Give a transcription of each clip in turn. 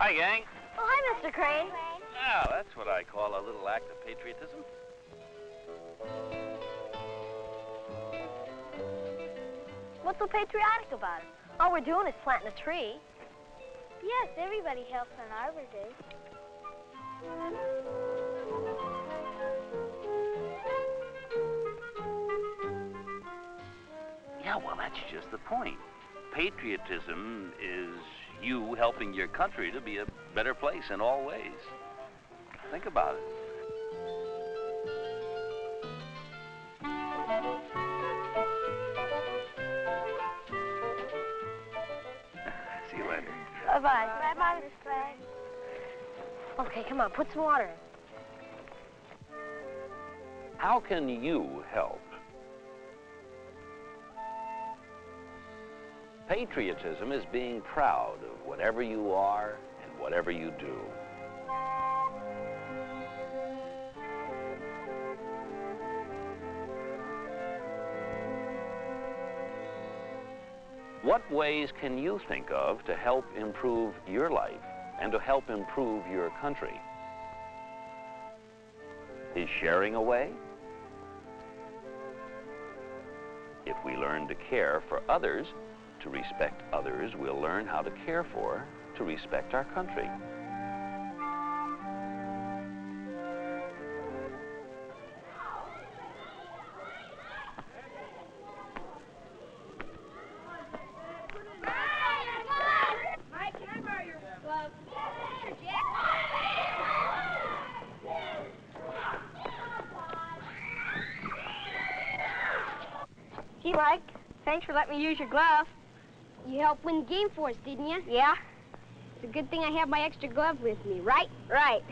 Hi, gang. Oh, hi, Mr. Crane. Now, that's what I call a little act of patriotism. What's so patriotic about it? All we're doing is planting a tree. Yes, everybody helps on Arbor Day. Yeah, well, that's just the point. Patriotism is you helping your country to be a better place in all ways. Think about it. See you later. Bye-bye. Bye-bye, Miss Clay. Okay, come on, put some water in. How can you help? Patriotism is being proud of whatever you are and whatever you do. What ways can you think of to help improve your life and to help improve your country? Is sharing a way? If we learn to care for others, to respect others, we'll learn how to care for, to respect our country. Mike, can I borrow your glove? Sure, Jack. Gee, Mike, thanks for letting me use your glove. You helped win the game for us, didn't you? Yeah? It's a good thing I have my extra glove with me, right? Right.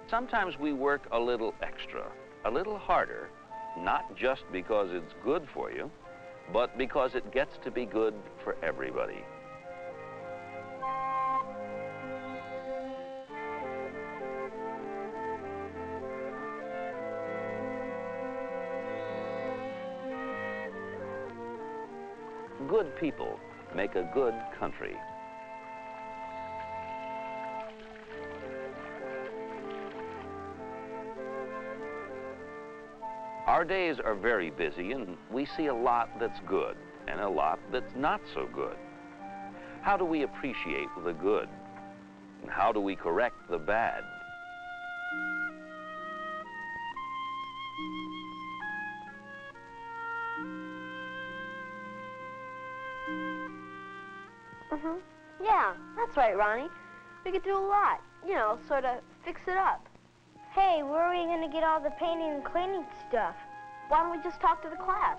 Sometimes we work a little extra, a little harder, not just because it's good for you, but because it gets to be good for everybody. Good people make a good country. Our days are very busy, and we see a lot that's good and a lot that's not so good. How do we appreciate the good? And how do we correct the bad? Yeah, that's right, Ronnie. We could do a lot. You know, sort of fix it up. Hey, where are we going to get all the painting and cleaning stuff? Why don't we just talk to the class?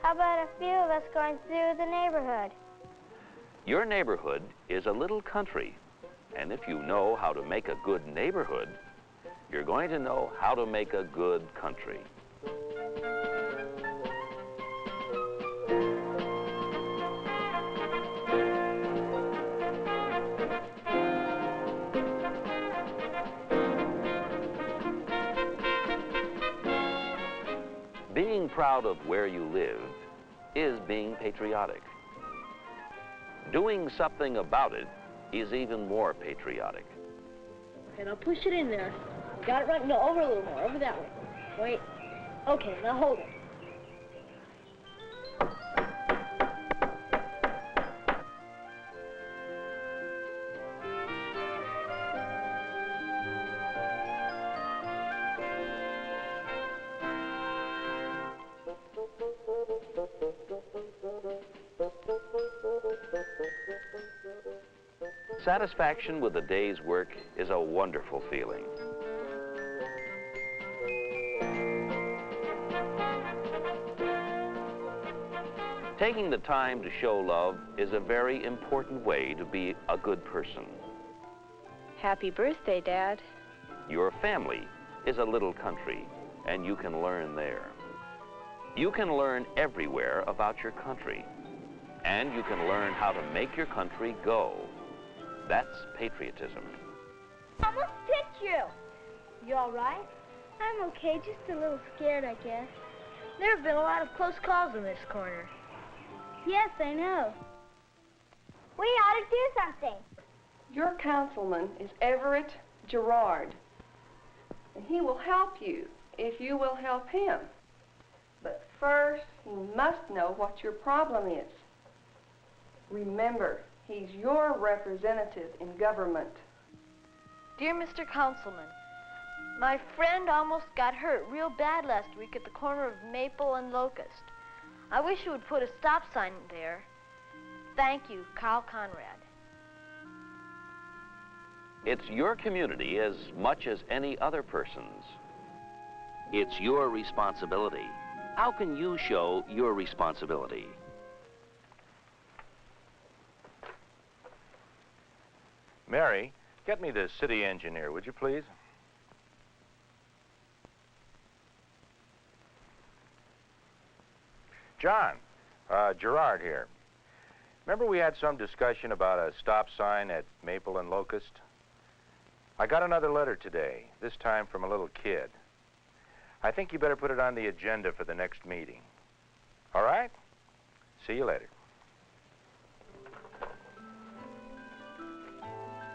How about a few of us going through the neighborhood? Your neighborhood is a little country, and if you know how to make a good neighborhood, you're going to know how to make a good country. Being proud of where you live is being patriotic. Doing something about it is even more patriotic. Okay, now push it in there. Got it right? No, over a little more. Over that way. Wait. Okay, now hold it. Satisfaction with a day's work is a wonderful feeling. Taking the time to show love is a very important way to be a good person. Happy birthday, Dad. Your family is a little country, and you can learn there. You can learn everywhere about your country, and you can learn how to make your country go. That's patriotism. Almost picked you. You all right? I'm okay, just a little scared, I guess. There have been a lot of close calls in this corner. Yes, I know. We ought to do something. Your councilman is Everett Gerard, and he will help you if you will help him. But first, he must know what your problem is. Remember, he's your representative in government. Dear Mr. Councilman, my friend almost got hurt real bad last week at the corner of Maple and Locust. I wish you would put a stop sign there. Thank you, Carl Conrad. It's your community as much as any other person's. It's your responsibility. How can you show your responsibility? Mary, get me the city engineer, would you please? John, Gerard here. Remember we had some discussion about a stop sign at Maple and Locust? I got another letter today, this time from a little kid. I think you better put it on the agenda for the next meeting. All right? See you later.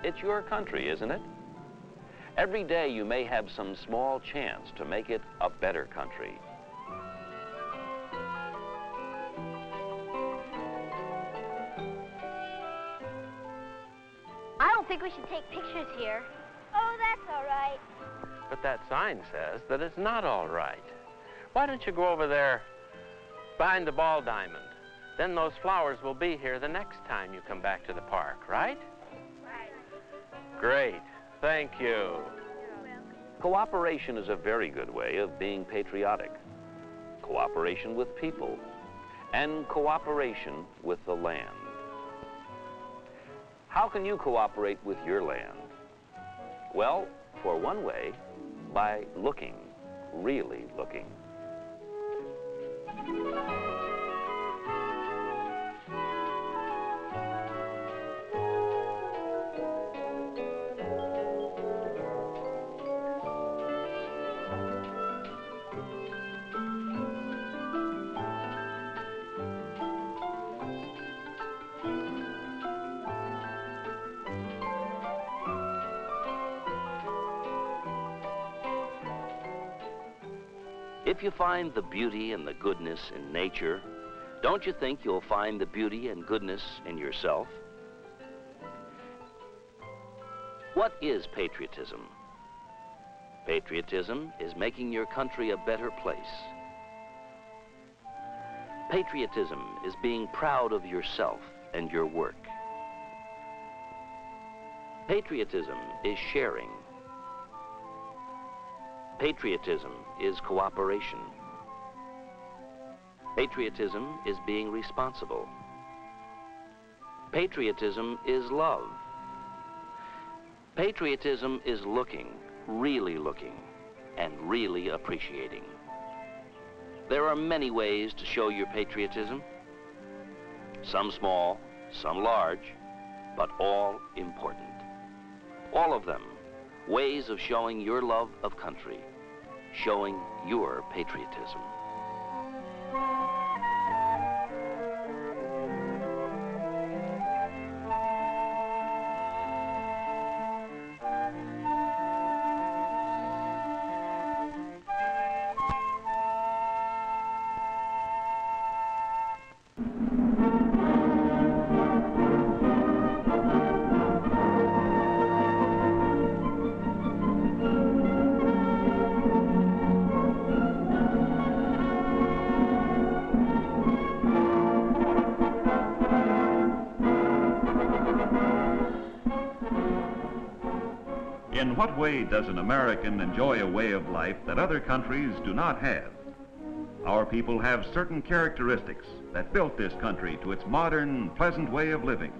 It's your country, isn't it? Every day you may have some small chance to make it a better country. I don't think we should take pictures here. Oh, that's all right. But that sign says that it's not all right. Why don't you go over there behind the ball diamond? Then those flowers will be here the next time you come back to the park, right? Right. Great. Thank you. Cooperation is a very good way of being patriotic. Cooperation with people and cooperation with the land. How can you cooperate with your land? Well, for one way, by looking, really looking. If you find the beauty and the goodness in nature, don't you think you'll find the beauty and goodness in yourself? What is patriotism? Patriotism is making your country a better place. Patriotism is being proud of yourself and your work. Patriotism is sharing. Patriotism is cooperation. Patriotism is being responsible. Patriotism is love. Patriotism is looking, and really appreciating. There are many ways to show your patriotism. Some small, some large, but all important. All of them ways of showing your love of country, showing your patriotism. In what way does an American enjoy a way of life that other countries do not have? Our people have certain characteristics that built this country to its modern, pleasant way of living,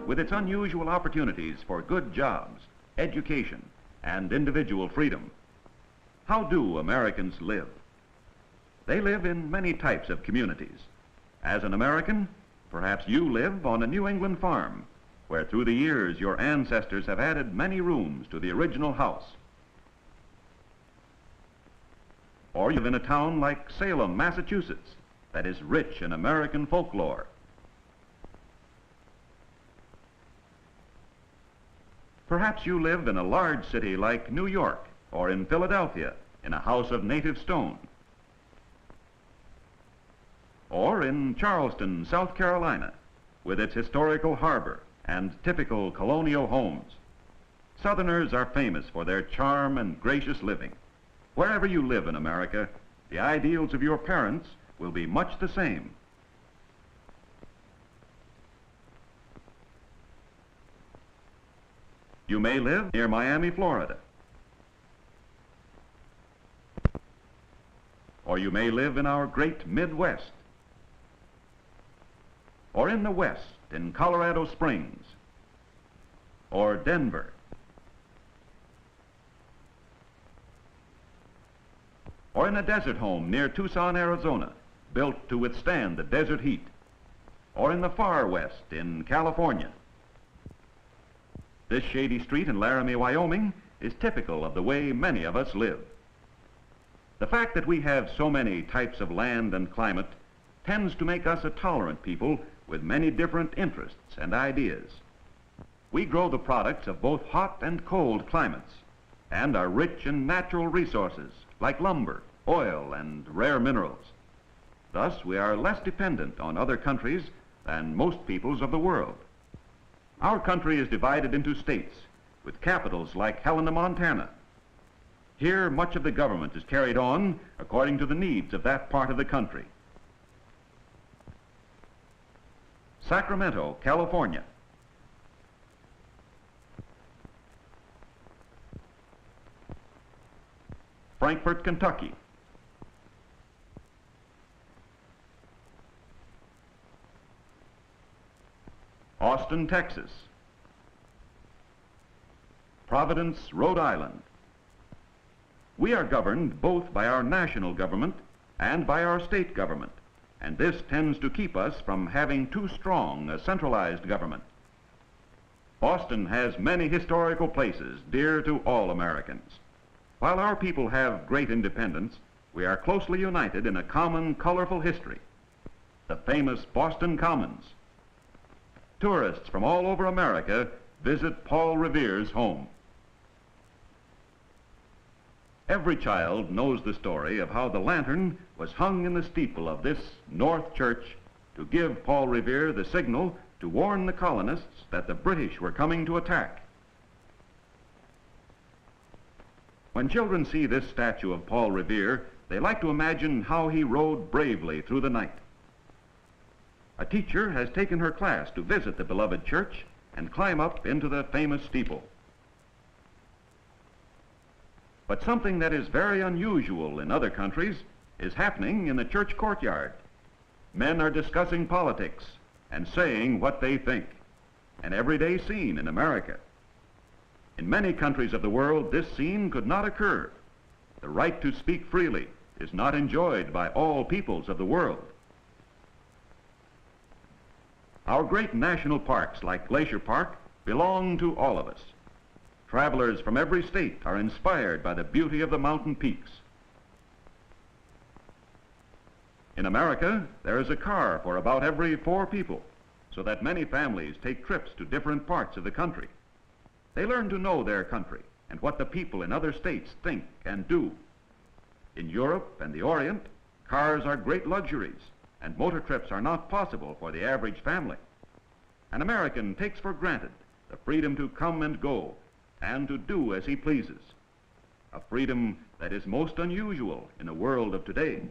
with its unusual opportunities for good jobs, education, and individual freedom. How do Americans live? They live in many types of communities. As an American, perhaps you live on a New England farm, where through the years your ancestors have added many rooms to the original house. Or you live in a town like Salem, Massachusetts, that is rich in American folklore. Perhaps you live in a large city like New York or in Philadelphia in a house of native stone. Or in Charleston, South Carolina, with its historical harbor and typical colonial homes. Southerners are famous for their charm and gracious living. Wherever you live in America, the ideals of your parents will be much the same. You may live near Miami, Florida. Or you may live in our great Midwest. Or in the West, in Colorado Springs, or Denver, or in a desert home near Tucson, Arizona, built to withstand the desert heat, or in the far west in California. This shady street in Laramie, Wyoming is typical of the way many of us live. The fact that we have so many types of land and climate tends to make us a tolerant people with many different interests and ideas. We grow the products of both hot and cold climates and are rich in natural resources like lumber, oil, and rare minerals. Thus, we are less dependent on other countries than most peoples of the world. Our country is divided into states with capitals like Helena, Montana. Here, much of the government is carried on according to the needs of that part of the country. Sacramento, California. Frankfort, Kentucky. Austin, Texas. Providence, Rhode Island. We are governed both by our national government and by our state government, and this tends to keep us from having too strong a centralized government. Boston has many historical places dear to all Americans. While our people have great independence, we are closely united in a common, colorful history, the famous Boston Commons. Tourists from all over America visit Paul Revere's home. Every child knows the story of how the lantern was hung in the steeple of this North Church to give Paul Revere the signal to warn the colonists that the British were coming to attack. When children see this statue of Paul Revere, they like to imagine how he rode bravely through the night. A teacher has taken her class to visit the beloved church and climb up into the famous steeple. But something that is very unusual in other countries is happening in the church courtyard. Men are discussing politics and saying what they think, an everyday scene in America. In many countries of the world, this scene could not occur. The right to speak freely is not enjoyed by all peoples of the world. Our great national parks, like Glacier Park, belong to all of us. Travelers from every state are inspired by the beauty of the mountain peaks. In America, there is a car for about every 4 people, so that many families take trips to different parts of the country. They learn to know their country and what the people in other states think and do. In Europe and the Orient, cars are great luxuries, and motor trips are not possible for the average family. An American takes for granted the freedom to come and go and to do as he pleases, a freedom that is most unusual in the world of today.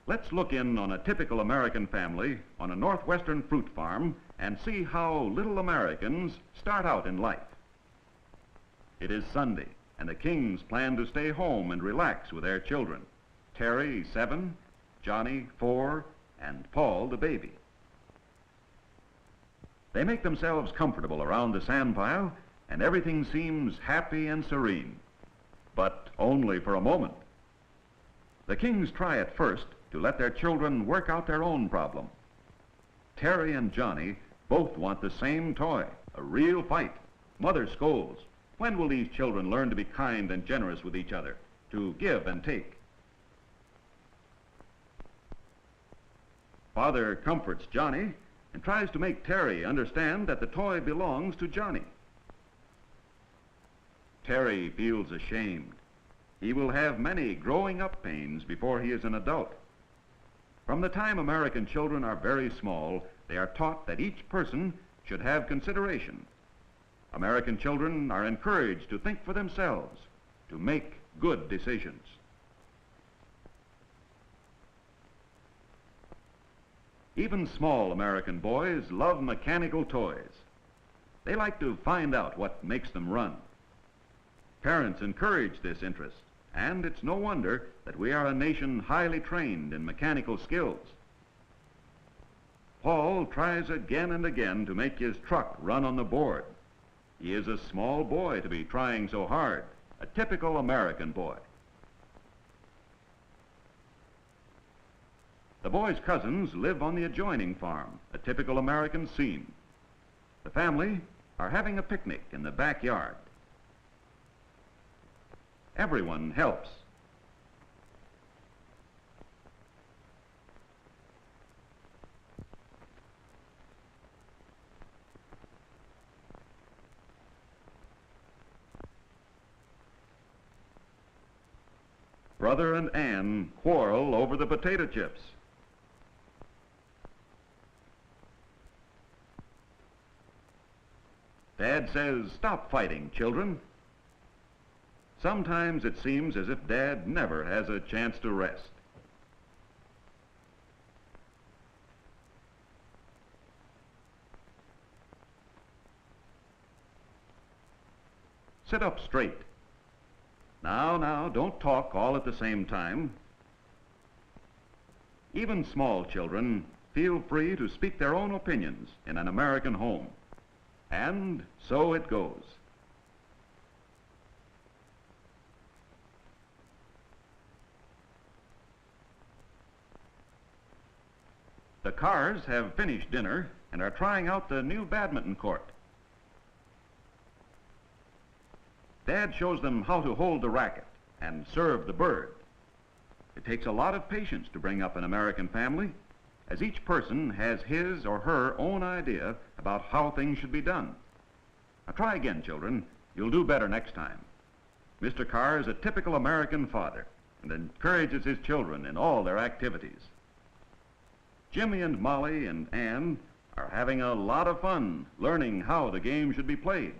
Let's look in on a typical American family on a northwestern fruit farm and see how little Americans start out in life. It is Sunday, and the Kings plan to stay home and relax with their children. Terry, 7, Johnny, 4, and Paul, the baby. They make themselves comfortable around the sandpile, and everything seems happy and serene, but only for a moment. The Kings try at first to let their children work out their own problem. Terry and Johnny both want the same toy, a real fight. Mother scolds. When will these children learn to be kind and generous with each other, to give and take? Father comforts Johnny and tries to make Terry understand that the toy belongs to Johnny. Terry feels ashamed. He will have many growing up pains before he is an adult. From the time American children are very small, they are taught that each person should have consideration. American children are encouraged to think for themselves, to make good decisions. Even small American boys love mechanical toys. They like to find out what makes them run. Parents encourage this interest, and it's no wonder that we are a nation highly trained in mechanical skills. Paul tries again and again to make his truck run on the board. He is a small boy to be trying so hard, a typical American boy. The boy's cousins live on the adjoining farm, a typical American scene. The family are having a picnic in the backyard. Everyone helps. Brother and Ann quarrel over the potato chips. Dad says, "Stop fighting, children." Sometimes it seems as if Dad never has a chance to rest. Sit up straight. Now, don't talk all at the same time. Even small children feel free to speak their own opinions in an American home. And so it goes. The Carrs have finished dinner and are trying out the new badminton court. Dad shows them how to hold the racket and serve the bird. It takes a lot of patience to bring up an American family, as each person has his or her own idea about how things should be done. Now try again, children. You'll do better next time. Mr. Carr is a typical American father and encourages his children in all their activities. Jimmy and Molly and Ann are having a lot of fun learning how the game should be played.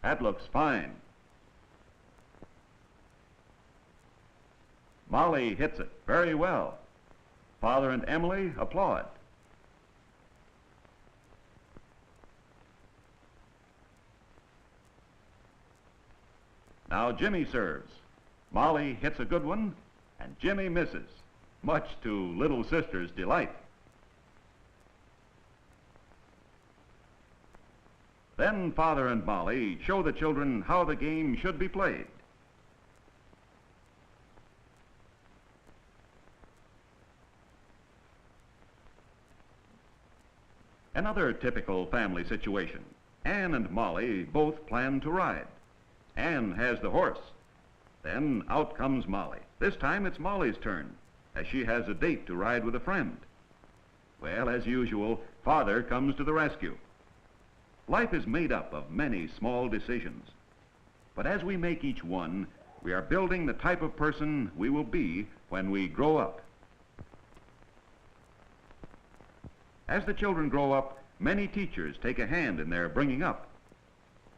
That looks fine. Molly hits it very well. Father and Emily applaud. Now Jimmy serves. Molly hits a good one, and Jimmy misses, much to little sister's delight. Then Father and Molly show the children how the game should be played. Another typical family situation. Ann and Molly both plan to ride. Ann has the horse. Then out comes Molly. This time it's Molly's turn, as she has a date to ride with a friend. Well, as usual, Father comes to the rescue. Life is made up of many small decisions. But as we make each one, we are building the type of person we will be when we grow up. As the children grow up, many teachers take a hand in their bringing up.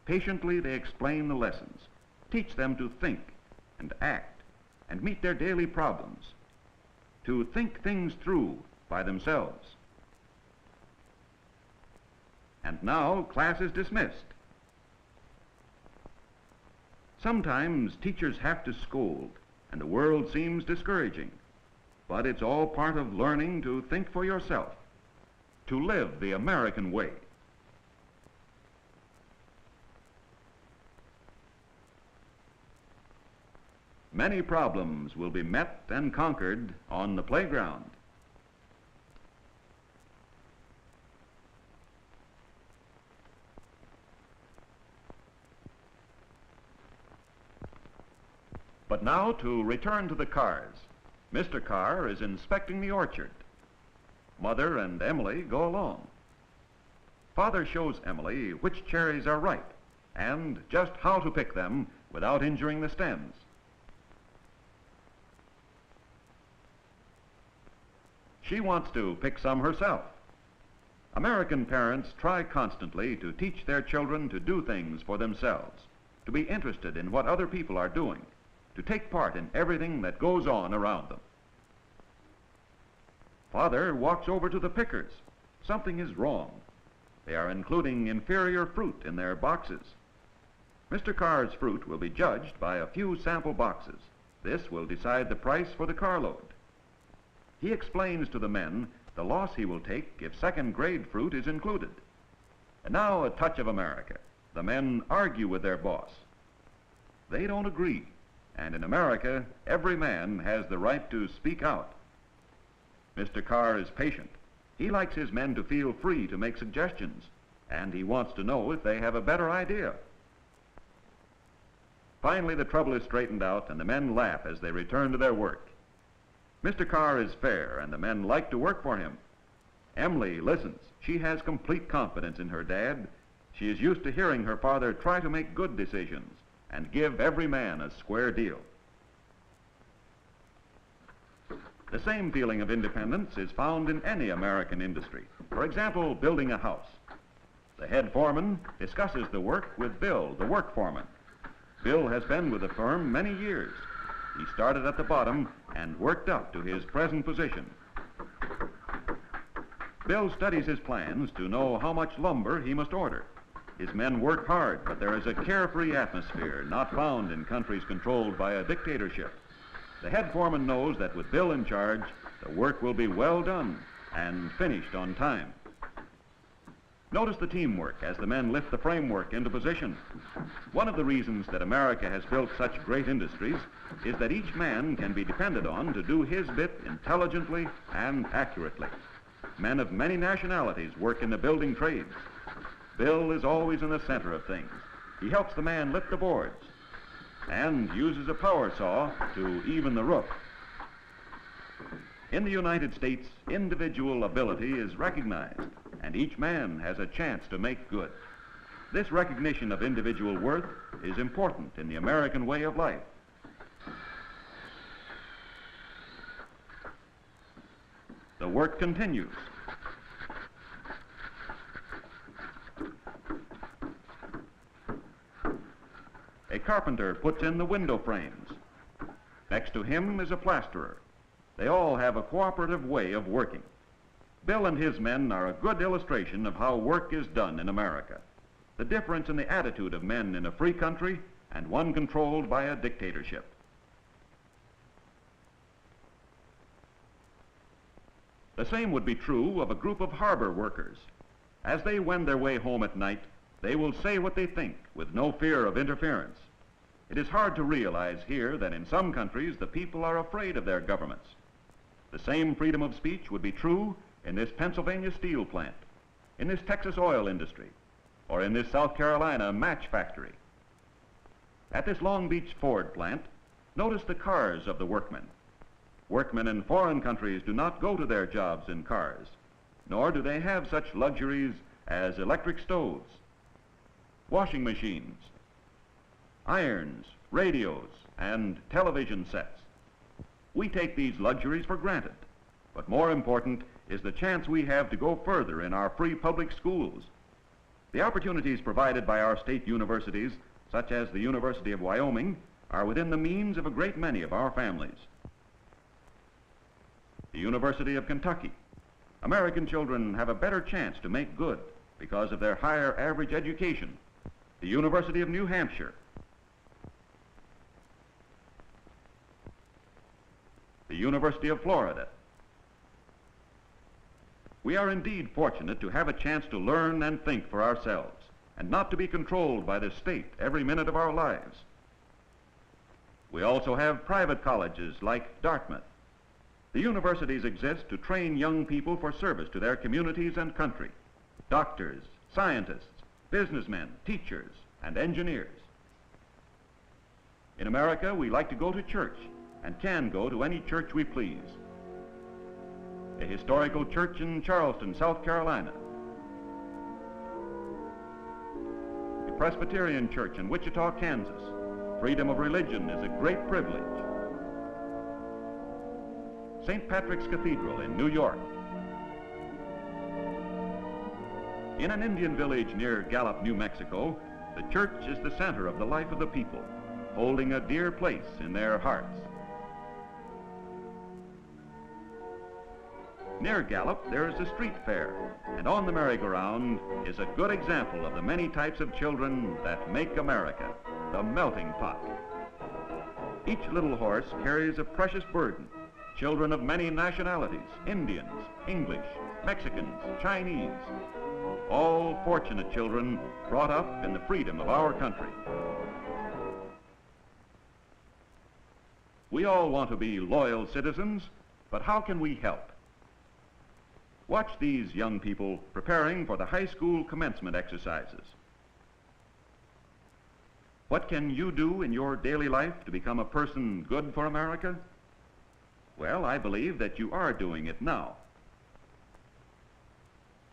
Patiently they explain the lessons, teach them to think and act and meet their daily problems, to think things through by themselves. And now class is dismissed. Sometimes teachers have to scold and the world seems discouraging, but it's all part of learning to think for yourself, to live the American way. Many problems will be met and conquered on the playground. But now to return to the Carrs. Mr. Carr is inspecting the orchard. Mother and Emily go along. Father shows Emily which cherries are ripe and just how to pick them without injuring the stems. She wants to pick some herself. American parents try constantly to teach their children to do things for themselves, to be interested in what other people are doing, to take part in everything that goes on around them. Father walks over to the pickers. Something is wrong. They are including inferior fruit in their boxes. Mr. Carr's fruit will be judged by a few sample boxes. This will decide the price for the carload. He explains to the men the loss he will take if second-grade fruit is included. And now a touch of America. The men argue with their boss. They don't agree, and in America, every man has the right to speak out. Mr. Carr is patient. He likes his men to feel free to make suggestions, and he wants to know if they have a better idea. Finally, the trouble is straightened out, and the men laugh as they return to their work. Mr. Carr is fair, and the men like to work for him. Emily listens. She has complete confidence in her dad. She is used to hearing her father try to make good decisions and give every man a square deal. The same feeling of independence is found in any American industry. For example, building a house. The head foreman discusses the work with Bill, the work foreman. Bill has been with the firm many years. He started at the bottom and worked up to his present position. Bill studies his plans to know how much lumber he must order. His men work hard, but there is a carefree atmosphere not found in countries controlled by a dictatorship. The head foreman knows that with Bill in charge, the the work will be well done and finished on time. Notice the teamwork as the men lift the framework into position. One of the reasons that America has built such great industries is that each man can be depended on to do his bit intelligently and accurately. Men of many nationalities work in the building trades. Bill is always in the center of things. He helps the man lift the boards and uses a power saw to even the roof. In the United States, individual ability is recognized, and each man has a chance to make good. This recognition of individual worth is important in the American way of life. The work continues. A carpenter puts in the window frames. Next to him is a plasterer. They all have a cooperative way of working. Bill and his men are a good illustration of how work is done in America. The difference in the attitude of men in a free country and one controlled by a dictatorship. The same would be true of a group of harbor workers. As they wend their way home at night, they will say what they think with no fear of interference. It is hard to realize here that in some countries the people are afraid of their governments. The same freedom of speech would be true in this Pennsylvania steel plant, in this Texas oil industry, or in this South Carolina match factory. At this Long Beach Ford plant, notice the cars of the workmen. Workmen in foreign countries do not go to their jobs in cars, nor do they have such luxuries as electric stoves, washing machines, irons, radios, and television sets. We take these luxuries for granted, but more important is the chance we have to go further in our free public schools. The opportunities provided by our state universities, such as the University of Wyoming, are within the means of a great many of our families. The University of Kentucky. American children have a better chance to make good because of their higher average education. The University of New Hampshire. The University of Florida. We are indeed fortunate to have a chance to learn and think for ourselves, and not to be controlled by the state every minute of our lives. We also have private colleges like Dartmouth. The universities exist to train young people for service to their communities and country. Doctors, scientists, businessmen, teachers, and engineers. In America, we like to go to church and can go to any church we please. A historical church in Charleston, South Carolina. A Presbyterian church in Wichita, Kansas. Freedom of religion is a great privilege. St. Patrick's Cathedral in New York. In an Indian village near Gallup, New Mexico, the church is the center of the life of the people, holding a dear place in their hearts. Near Gallup, there is a street fair, and on the merry-go-round is a good example of the many types of children that make America, the melting pot. Each little horse carries a precious burden. Children of many nationalities, Indians, English, Mexicans, Chinese, all fortunate children brought up in the freedom of our country. We all want to be loyal citizens, but how can we help? Watch these young people preparing for the high school commencement exercises. What can you do in your daily life to become a person good for America? Well, I believe that you are doing it now.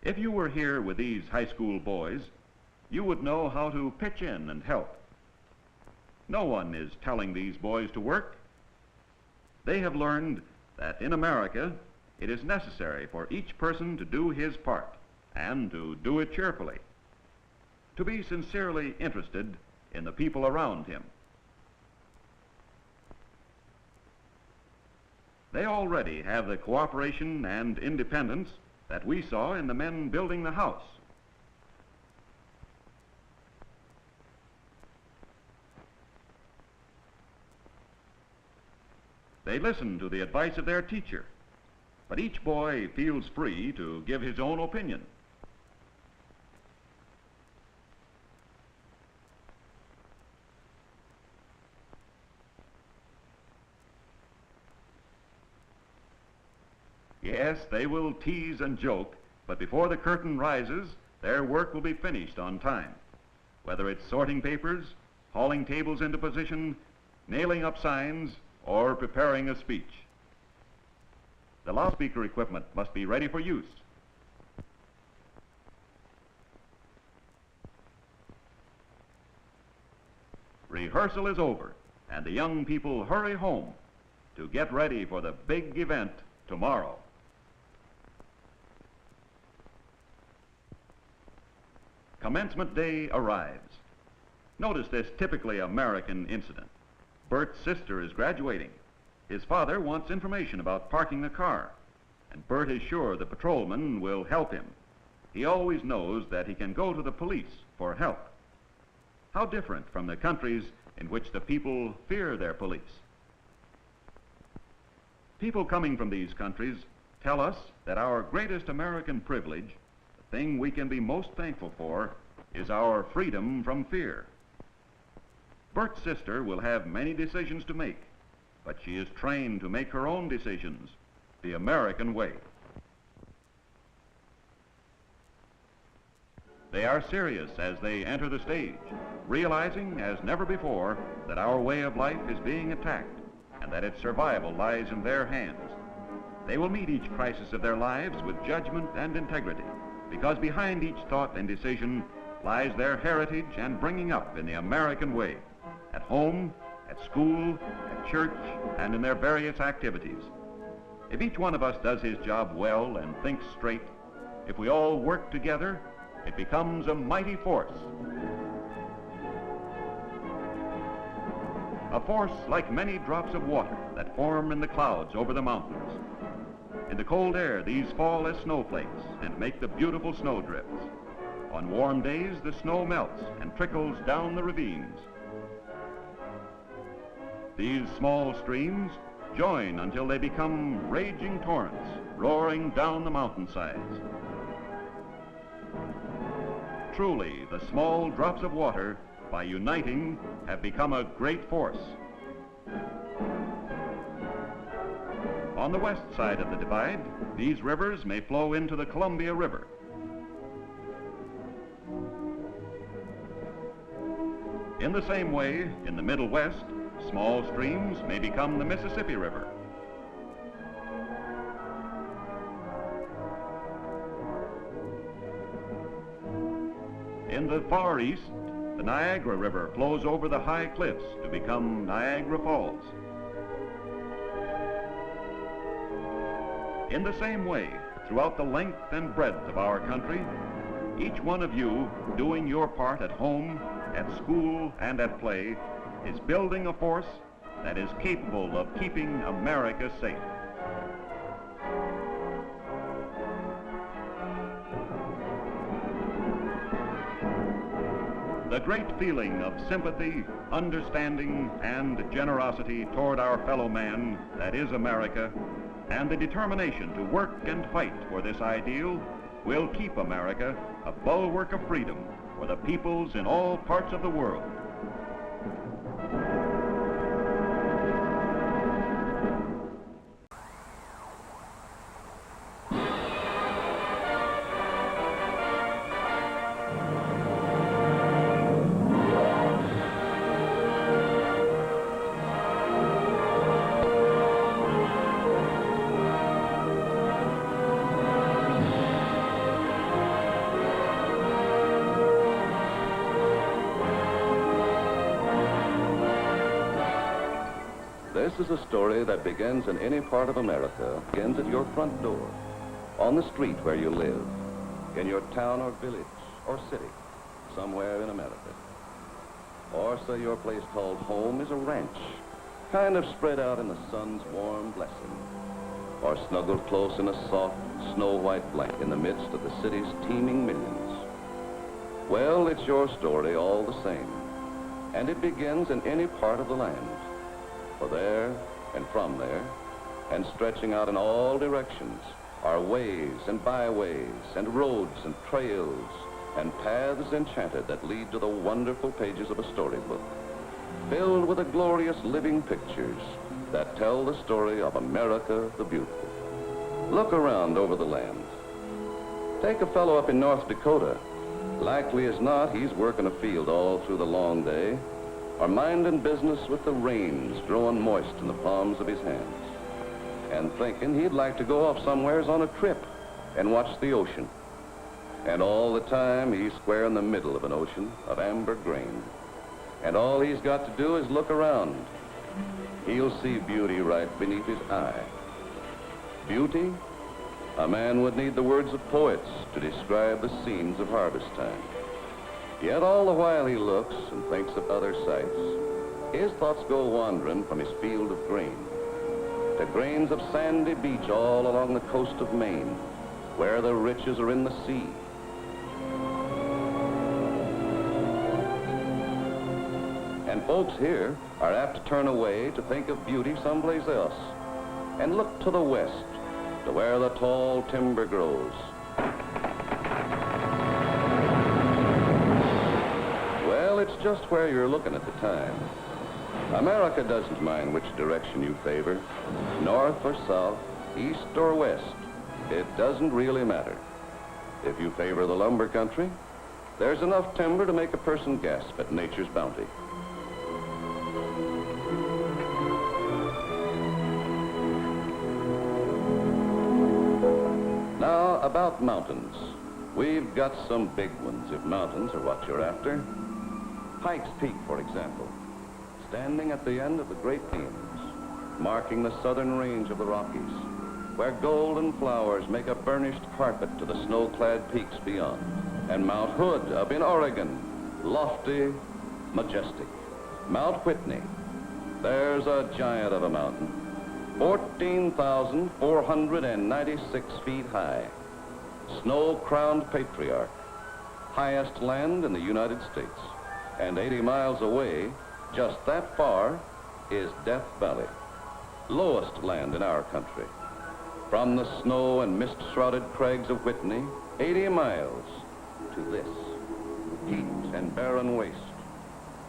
If you were here with these high school boys, you would know how to pitch in and help. No one is telling these boys to work. They have learned that in America, it is necessary for each person to do his part and to do it cheerfully, to be sincerely interested in the people around him. They already have the cooperation and independence that we saw in the men building the house. They listen to the advice of their teacher. but each boy feels free to give his own opinion. Yes, they will tease and joke, but before the curtain rises, their work will be finished on time. Whether it's sorting papers, hauling tables into position, nailing up signs, or preparing a speech. The loudspeaker equipment must be ready for use. Rehearsal is over, and the young people hurry home to get ready for the big event tomorrow. Commencement day arrives. Notice this typically American incident. Bert's sister is graduating. His father wants information about parking the car, and Bert is sure the patrolman will help him. He always knows that he can go to the police for help. How different from the countries in which the people fear their police. People coming from these countries tell us that our greatest American privilege, the thing we can be most thankful for, is our freedom from fear. Bert's sister will have many decisions to make, but she is trained to make her own decisions the American way. They are serious as they enter the stage, realizing as never before that our way of life is being attacked and that its survival lies in their hands. They will meet each crisis of their lives with judgment and integrity, because behind each thought and decision lies their heritage and bringing up in the American way, at home, at school, at church, and in their various activities. If each one of us does his job well and thinks straight, if we all work together, it becomes a mighty force. A force like many drops of water that form in the clouds over the mountains. In the cold air, these fall as snowflakes and make the beautiful snowdrifts. On warm days, the snow melts and trickles down the ravines. These small streams join until they become raging torrents, roaring down the mountainsides. Truly, the small drops of water, by uniting, have become a great force. On the west side of the divide, these rivers may flow into the Columbia River. In the same way, in the Middle West, small streams may become the Mississippi River. In the Far East, the Niagara River flows over the high cliffs to become Niagara Falls. In the same way, throughout the length and breadth of our country, each one of you doing your part at home, at school, and at play is building a force that is capable of keeping America safe. The great feeling of sympathy, understanding, and generosity toward our fellow man that is America, and the determination to work and fight for this ideal will keep America a bulwark of freedom for the peoples in all parts of the world. This is a story that begins in any part of America, begins at your front door, on the street where you live, in your town or village or city, somewhere in America. Or say your place called home is a ranch, kind of spread out in the sun's warm blessing, or snuggled close in a soft, snow-white blanket in the midst of the city's teeming millions. Well, it's your story all the same, and it begins in any part of the land. For there, and from there, and stretching out in all directions are ways and byways and roads and trails and paths enchanted that lead to the wonderful pages of a storybook, filled with the glorious living pictures that tell the story of America the Beautiful. Look around over the land. Take a fellow up in North Dakota. Likely as not, he's working a field all through the long day, or minding business with the rains growing moist in the palms of his hands, and thinking he'd like to go off somewheres on a trip and watch the ocean. And all the time, he's square in the middle of an ocean of amber grain. And all he's got to do is look around. He'll see beauty right beneath his eye. Beauty? A man would need the words of poets to describe the scenes of harvest time. Yet all the while he looks and thinks of other sights, his thoughts go wandering from his field of grain to grains of sandy beach all along the coast of Maine, where the riches are in the sea. And folks here are apt to turn away to think of beauty someplace else and look to the west, to where the tall timber grows. Well, it's just where you're looking at the time. America doesn't mind which direction you favor, north or south, east or west. It doesn't really matter. If you favor the lumber country, there's enough timber to make a person gasp at nature's bounty. Now, about mountains. We've got some big ones, if mountains are what you're after. Pikes Peak, for example, standing at the end of the Great Plains, marking the southern range of the Rockies, where golden flowers make a burnished carpet to the snow-clad peaks beyond. And Mount Hood up in Oregon, lofty, majestic. Mount Whitney, there's a giant of a mountain, 14,496 feet high. Snow-crowned patriarch, highest land in the United States. And 80 miles away, just that far, is Death Valley, lowest land in our country. From the snow and mist-shrouded crags of Whitney, 80 miles to this, heat and barren waste,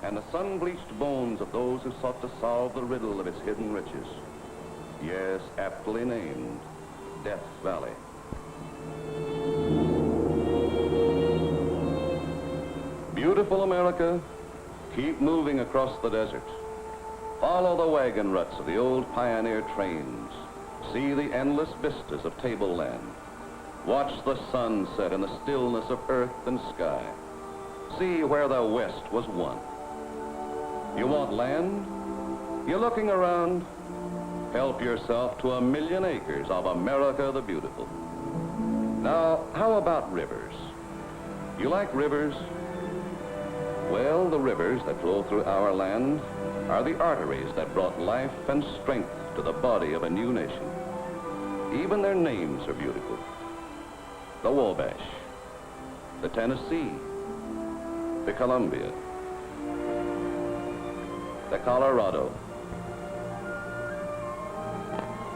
and the sun-bleached bones of those who sought to solve the riddle of its hidden riches. Yes, aptly named Death Valley. Beautiful America, keep moving across the desert. Follow the wagon ruts of the old pioneer trains. See the endless vistas of tableland. Watch the sun set in the stillness of earth and sky. See where the West was won. You want land? You're looking around? Help yourself to 1,000,000 acres of America the Beautiful. Now, how about rivers? You like rivers? Well, the rivers that flow through our land are the arteries that brought life and strength to the body of a new nation. Even their names are beautiful. The Wabash, the Tennessee, the Columbia, the Colorado,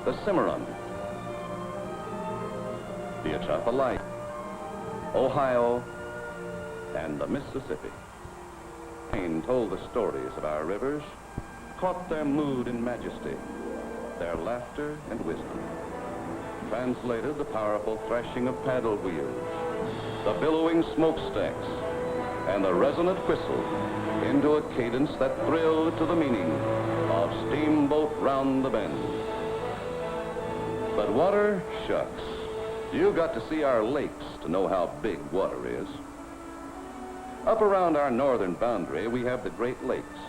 the Cimarron, the Atchafalaya, Ohio, and the Mississippi. Paine told the stories of our rivers, caught their mood and majesty, their laughter and wisdom, translated the powerful thrashing of paddle wheels, the billowing smokestacks, and the resonant whistle into a cadence that thrilled to the meaning of Steamboat Round the Bend. But water, shucks. You got to see our lakes to know how big water is. Up around our northern boundary, we have the Great Lakes: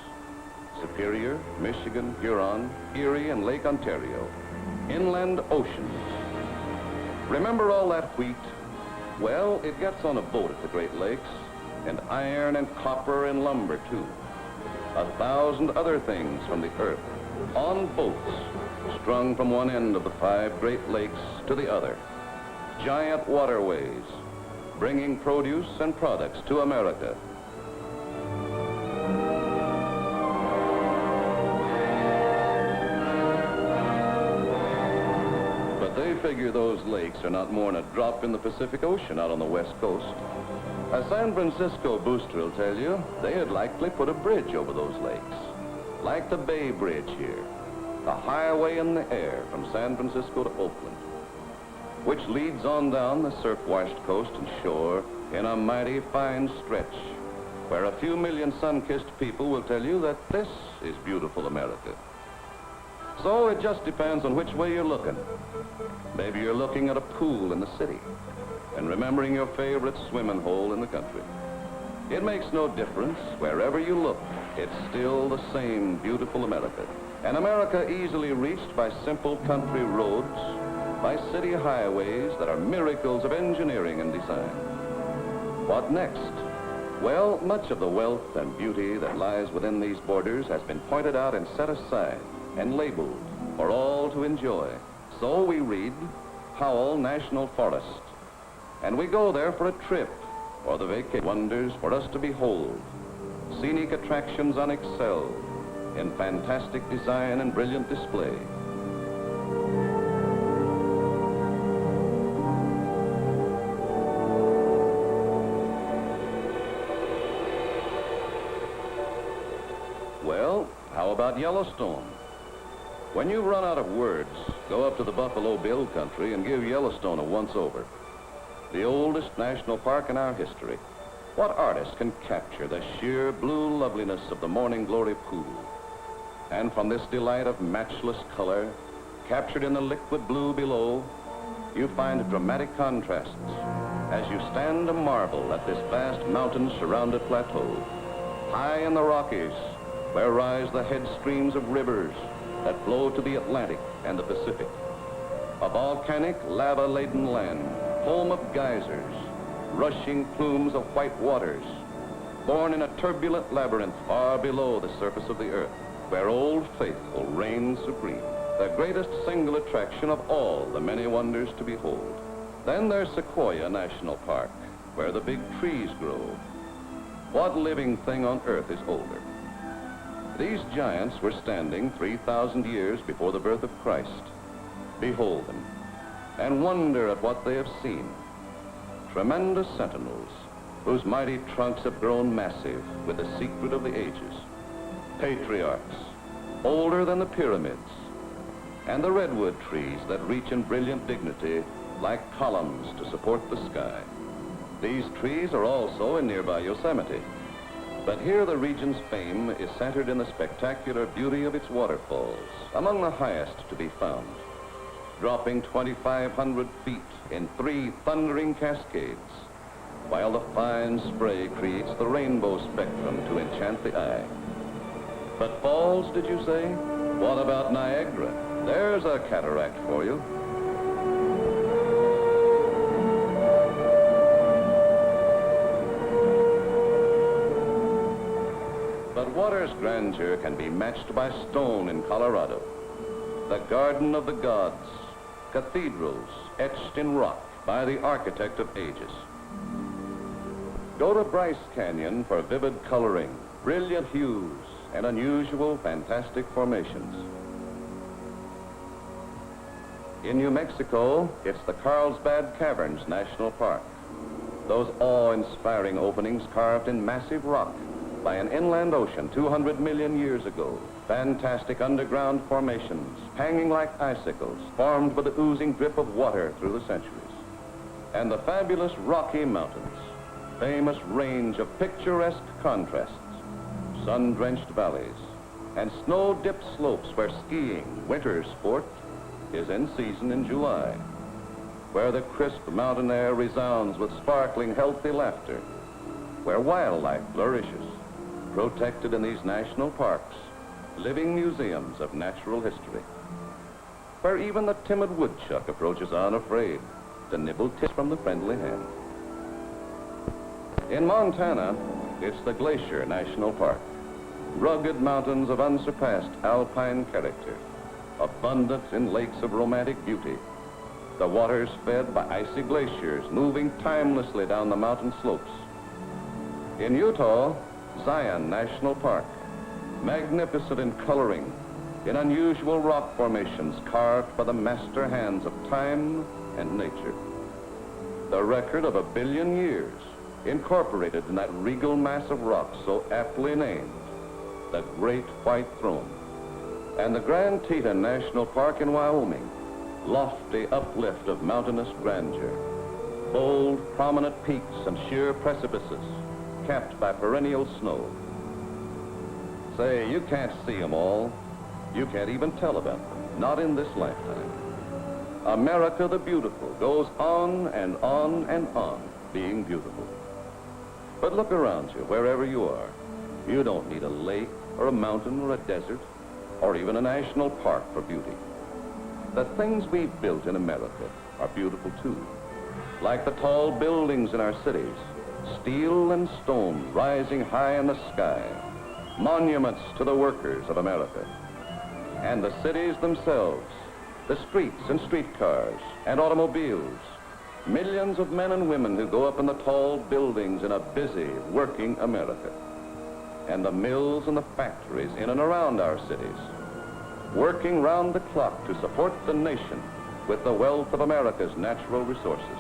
Superior, Michigan, Huron, Erie, and Lake Ontario. Inland oceans. Remember all that wheat? Well, it gets on a boat at the Great Lakes, and iron and copper and lumber, too. 1,000 other things from the earth, on boats, strung from one end of the 5 Great Lakes to the other. Giant waterways, bringing produce and products to America. They figure those lakes are not more than a drop in the Pacific Ocean out on the west coast. A San Francisco booster will tell you they had likely put a bridge over those lakes, like the Bay Bridge here, a highway in the air from San Francisco to Oakland, which leads on down the surf-washed coast and shore in a mighty fine stretch, where a few million sun-kissed people will tell you that this is beautiful America. So it just depends on which way you're looking. Maybe you're looking at a pool in the city and remembering your favorite swimming hole in the country. It makes no difference. Wherever you look, it's still the same beautiful America. An America easily reached by simple country roads, by city highways that are miracles of engineering and design. What next? Well, much of the wealth and beauty that lies within these borders has been pointed out and set aside and labeled for all to enjoy. So we read Howell National Forest, and we go there for a trip or the vacation. Wonders for us to behold, scenic attractions unexcelled in fantastic design and brilliant display. Well, how about Yellowstone? When you run out of words, go up to the Buffalo Bill country and give Yellowstone a once-over. The oldest national park in our history. What artist can capture the sheer blue loveliness of the morning glory pool? And from this delight of matchless color, captured in the liquid blue below, you find dramatic contrasts as you stand a marvel at this vast mountain-surrounded plateau. High in the Rockies, where rise the head streams of rivers that flow to the Atlantic and the Pacific. A volcanic, lava-laden land, home of geysers, rushing plumes of white waters, born in a turbulent labyrinth far below the surface of the earth, where Old Faithful reigns supreme, the greatest single attraction of all the many wonders to behold. Then there's Sequoia National Park, where the big trees grow. What living thing on earth is older? These giants were standing 3,000 years before the birth of Christ. Behold them, and wonder at what they have seen. Tremendous sentinels, whose mighty trunks have grown massive with the secret of the ages. Patriarchs, older than the pyramids, and the redwood trees that reach in brilliant dignity like columns to support the sky. These trees are also in nearby Yosemite. But here the region's fame is centered in the spectacular beauty of its waterfalls, among the highest to be found, dropping 2,500 feet in 3 thundering cascades, while the fine spray creates the rainbow spectrum to enchant the eye. But falls, did you say? What about Niagara? There's a cataract for you. But water's grandeur can be matched by stone in Colorado. The Garden of the Gods, cathedrals etched in rock by the architect of ages. Go to Bryce Canyon for vivid coloring, brilliant hues, and unusual, fantastic formations. In New Mexico, it's the Carlsbad Caverns National Park. Those awe-inspiring openings carved in massive rock by an inland ocean 200 million years ago. Fantastic underground formations, hanging like icicles, formed by the oozing drip of water through the centuries. And the fabulous Rocky Mountains, famous range of picturesque contrasts, sun-drenched valleys, and snow-dipped slopes where skiing, winter sport, is in season in July, where the crisp mountain air resounds with sparkling, healthy laughter, where wildlife flourishes, protected in these national parks, living museums of natural history, where even the timid woodchuck approaches unafraid to nibble tips from the friendly hand. In Montana, it's the Glacier National Park, rugged mountains of unsurpassed alpine character, abundant in lakes of romantic beauty, the waters fed by icy glaciers moving timelessly down the mountain slopes. In Utah, Zion National Park, magnificent in coloring, in unusual rock formations carved by the master hands of time and nature. The record of 1 billion years incorporated in that regal mass of rock so aptly named the Great White Throne. And the Grand Teton National Park in Wyoming, lofty uplift of mountainous grandeur, bold, prominent peaks and sheer precipices capped by perennial snow. Say, you can't see them all. You can't even tell about them, not in this lifetime. America the Beautiful goes on and on and on being beautiful. But look around you, wherever you are. You don't need a lake or a mountain or a desert or even a national park for beauty. The things we've built in America are beautiful too. Like the tall buildings in our cities, steel and stone rising high in the sky, monuments to the workers of America. And the cities themselves, the streets and streetcars and automobiles, millions of men and women who go up in the tall buildings in a busy, working America. And the mills and the factories in and around our cities, working round the clock to support the nation with the wealth of America's natural resources.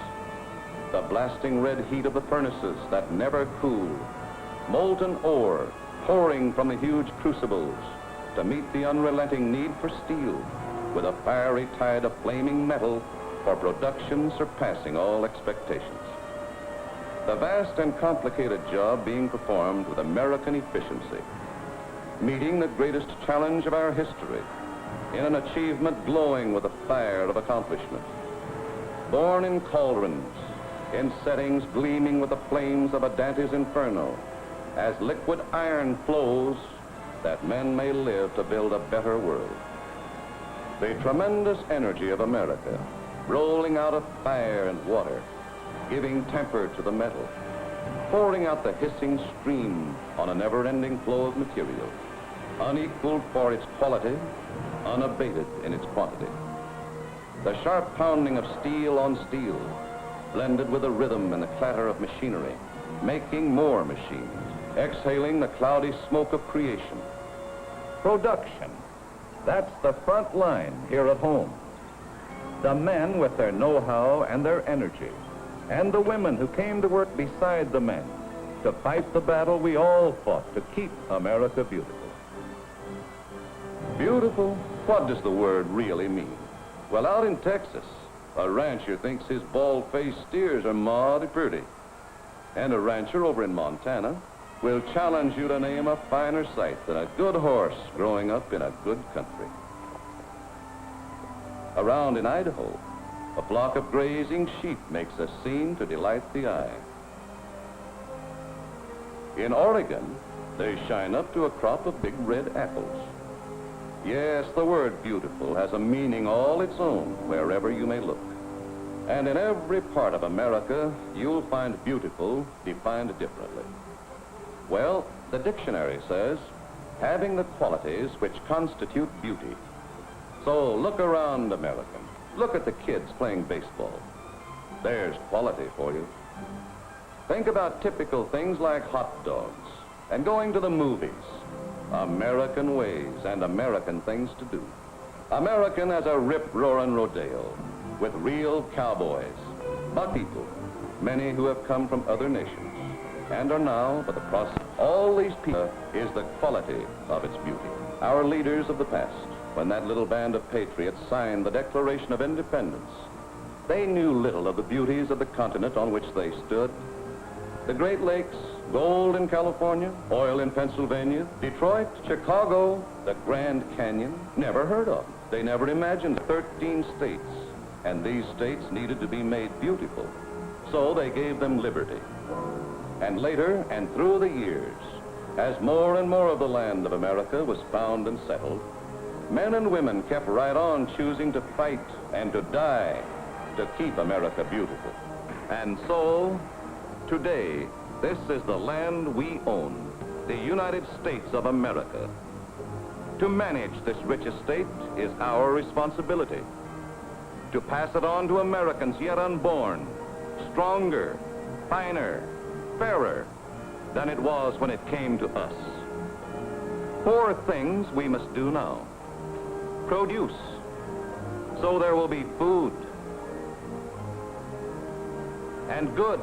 The blasting red heat of the furnaces that never cool, molten ore pouring from the huge crucibles to meet the unrelenting need for steel with a fiery tide of flaming metal for production surpassing all expectations. The vast and complicated job being performed with American efficiency, meeting the greatest challenge of our history in an achievement glowing with the fire of accomplishment. Born in cauldrons, in settings gleaming with the flames of a Dante's Inferno, as liquid iron flows that men may live to build a better world. The tremendous energy of America, rolling out of fire and water, giving temper to the metal, pouring out the hissing stream on a never-ending flow of material, unequaled for its quality, unabated in its quantity. The sharp pounding of steel on steel, blended with the rhythm and the clatter of machinery, making more machines, exhaling the cloudy smoke of creation. Production, that's the front line here at home. The men with their know-how and their energy, and the women who came to work beside the men to fight the battle we all fought to keep America beautiful. Beautiful? What does the word really mean? Well, out in Texas, a rancher thinks his bald-faced steers are mighty pretty. And a rancher over in Montana will challenge you to name a finer sight than a good horse growing up in a good country. Around in Idaho, a flock of grazing sheep makes a scene to delight the eye. In Oregon, they shine up to a crop of big red apples. Yes, the word beautiful has a meaning all its own wherever you may look. And in every part of America, you'll find beautiful defined differently. Well, the dictionary says, having the qualities which constitute beauty. So look around, American. Look at the kids playing baseball. There's quality for you. Think about typical things like hot dogs and going to the movies. American ways and American things to do. American as a rip-roaring rodeo with real cowboys, buck people, many who have come from other nations and are now, but the process, all these people is the quality of its beauty. Our leaders of the past, when that little band of patriots signed the Declaration of Independence, they knew little of the beauties of the continent on which they stood. The Great Lakes, gold in California, oil in Pennsylvania, Detroit, Chicago, the Grand Canyon, never heard of them. They never imagined 13 states, and these states needed to be made beautiful. So they gave them liberty. And later, and through the years, as more and more of the land of America was found and settled, men and women kept right on choosing to fight and to die to keep America beautiful. And so, today, this is the land we own, the United States of America. To manage this rich estate is our responsibility. To pass it on to Americans yet unborn, stronger, finer, fairer than it was when it came to us. 4 things we must do now. produce, so there will be food and goods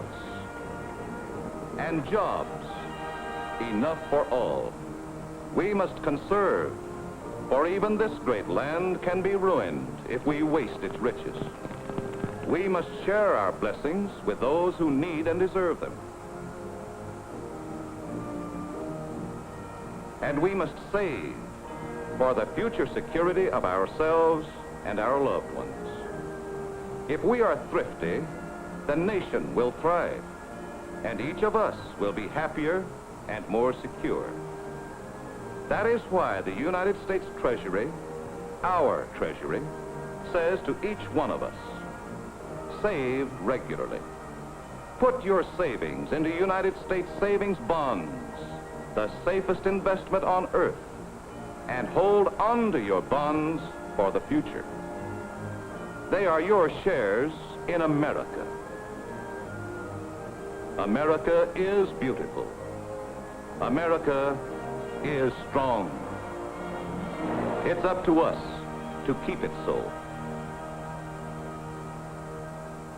and jobs, enough for all. We must conserve, for even this great land can be ruined if we waste its riches. We must share our blessings with those who need and deserve them. And we must save for the future security of ourselves and our loved ones. If we are thrifty, the nation will thrive, and each of us will be happier and more secure. That is why the United States Treasury, our Treasury, says to each one of us, save regularly. Put your savings into United States savings bonds, the safest investment on earth, and hold on to your bonds for the future. They are your shares in America. America is beautiful. America is strong. It's up to us to keep it so.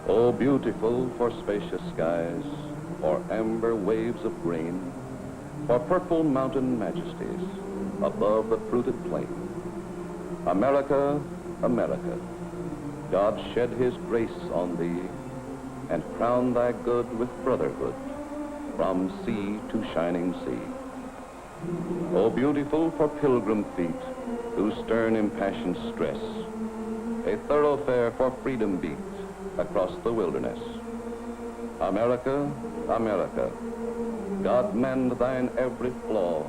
Oh, beautiful for spacious skies, for amber waves of green, for purple mountain majesties above the fruited plain. America, America, God shed his grace on thee and crown thy good with brotherhood from sea to shining sea. Oh, beautiful for pilgrim feet whose stern impassioned stress a thoroughfare for freedom beat across the wilderness. America, America, God mend thine every flaw,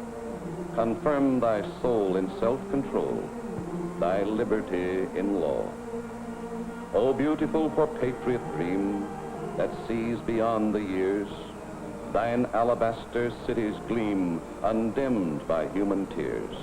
confirm thy soul in self-control, thy liberty in law. Oh, beautiful for patriot dream that sees beyond the years, thine alabaster cities gleam undimmed by human tears.